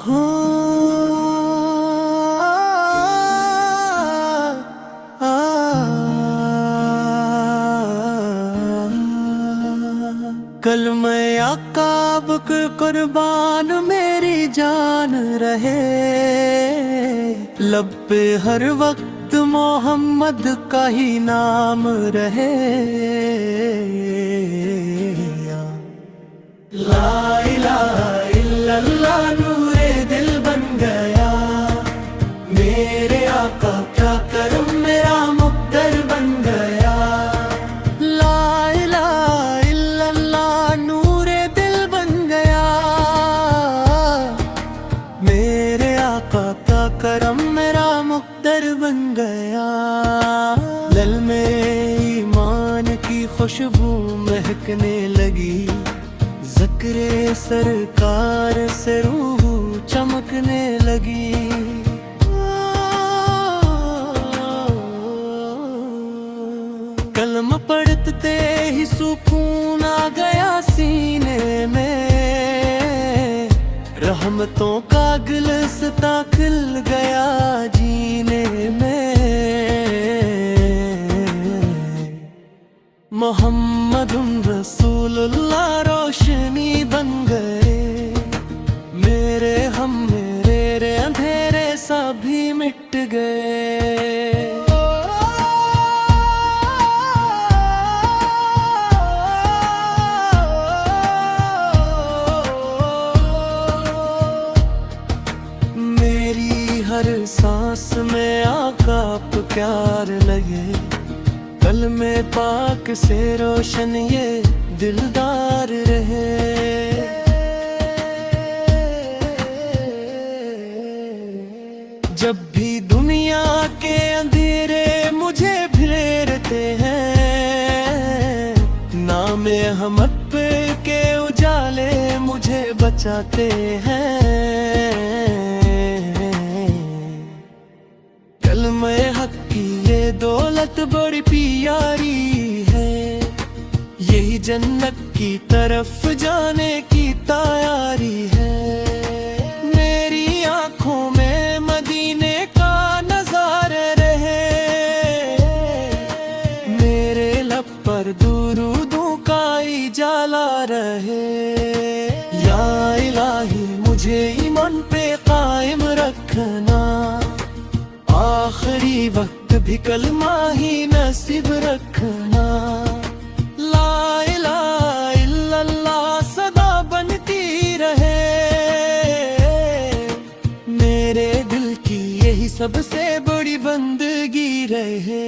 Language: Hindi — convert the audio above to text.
हो कल मैं आकाब कुर्बान मेरी जान रहे, लब पे हर वक्त मोहम्मद का ही नाम रहे। ला इलाहा इल्लल्लाह नूरे दिल बन गया, मेरे आका क्या करम मेरा मुक़द्दर बन गया। ला इलाहा इल्लल्लाह नूरे दिल बन गया, मेरे आका का करम मेरा मुक़द्दर बन गया। दिल में ईमान की खुशबू महकने लगी, ज़िक्रे सरकार से रूह चमकने लगी। कलम पढ़ते ही सुकून आ गया सीने में, रहमतों का गुलदस्ता खिल गया जीने में। मोहम्मदुन रसूलुल्लाह रोशनी बन गए, मेरे अंधेरे सभी मिट गए। मेरी हर सांस में आका प्यार लगे, कल में पाक से रोशन ये दिलदार रहे। जब भी दुनिया के अंधेरे मुझे घेरते हैं, नाम अहमद के उजाले मुझे बचाते हैं। कलमे हक की ये दौलत बड़ी प्यारी है, यही जन्नत की तरफ जाने की तैयारी है। मेरी आंखों में मदीने का नजारा रहे, मेरे लब पर दुरूदों का इजाला रहे। या इलाही मुझे ईमान पे कायम रखना, आखिरी वक्त भी कलमा ही नसीब रखना। ला इलाहा इल्लल्लाह सदा बनती रहे, मेरे दिल की यही सबसे बड़ी बंदगी रहे।